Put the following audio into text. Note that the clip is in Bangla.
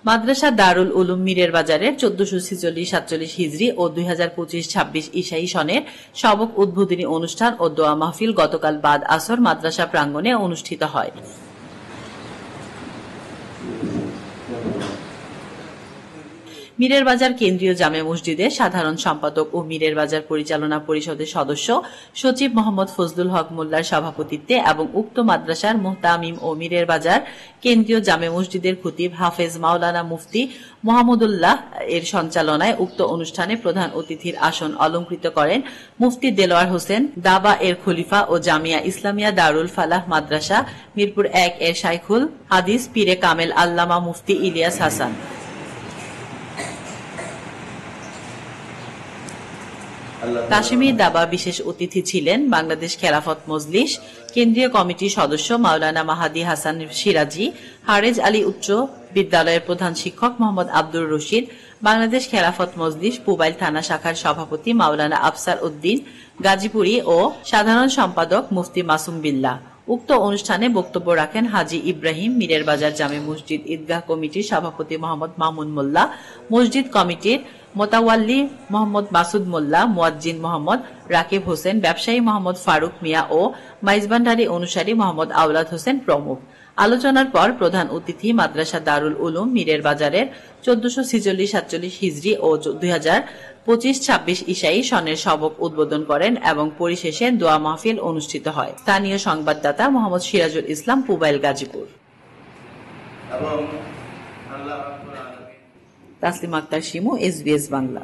মাদ্রাসা দারুল উলুম মীরের বাজারের 1446-47 হিজরি ও 2025-26 ঈসাই সনের সবক উদ্বোধনী অনুষ্ঠান ও দোয়া মাহফিল গতকাল বাদ আসর মাদ্রাসা প্রাঙ্গণে অনুষ্ঠিত হয়। মীরের বাজার কেন্দ্রীয় জামে মসজিদের সাধারণ সম্পাদক ও মীরের বাজার পরিচালনা পরিষদের সদস্য সচিব মোহাম্মদ ফজলুল হক মোল্লার সভাপতিত্বে এবং উক্ত মাদ্রাসার মুহতামিম ও মীরের বাজার কেন্দ্রীয় জামে মসজিদের খতিব হাফেজ মাওলানা মুফতি মোহাম্মদুল্লাহ এর সঞ্চালনায় উক্ত অনুষ্ঠানে প্রধান অতিথির আসন অলংকৃত করেন মুফতি দেলোয়ার হোসেন, দাবা এর খলিফা ও জামিয়া ইসলামিয়া দারুল ফালাহ মাদ্রাসা মিরপুর 1 এর শাইখুল হাদিস পীরে কামেল আল্লামা মুফতি ইলিয়াস হাসান। কাশ্মীর দাবা বিশেষ অতিথি ছিলেন বাংলাদেশ খেলাফত মজলিস কেন্দ্রীয় কমিটির সদস্য মাওলানা মাহাদি হাসান সিরাজি, হারেজ আলী উচ্চ বিদ্যালয়ের প্রধান শিক্ষক মোহাম্মদ আব্দুর রশিদ, বাংলাদেশ খেলাফত মজলিস পুবাইল থানা শাখার সভাপতি মাওলানা আফসার উদ্দিন গাজীপুরী ও সাধারণ সম্পাদক মুফতি মাসুম বিল্লাহ। উক্ত অনুষ্ঠানে বক্তব্য রাখেন হাজী ইব্রাহিম, মীরের বাজার জামে মসজিদ ঈদগাহ কমিটির সভাপতি মোহাম্মদ মামুন মোল্লা, মসজিদ কমিটির মোতাওয়াল্লি মোহাম্মদ মাসুদ মোল্লা, মুয়াজ্জিন মোহাম্মদ রাকিব হোসেন, ব্যবসায়ী মোহাম্মদ ফারুক মিয়া ও মাইজবান্ডারি অনুসারী মোহাম্মদ আওলাদ হোসেন প্রমুখ। আলোচনার পর প্রধান অতিথি মাদ্রাসা দারুল উলুম মীরের বাজারের 1446-47 হিজরি ও 2025-26 ঈসাই সনের সবক উদ্বোধন করেন এবং পরিশেষে দোয়া মাহফিল অনুষ্ঠিত হয়। স্থানীয় সংবাদদাতা মোহাম্মদ সিরাজুল ইসলাম, পুবাইল, গাজীপুর। তাসলিমা আক্তার শিমু, SBS বাংলা।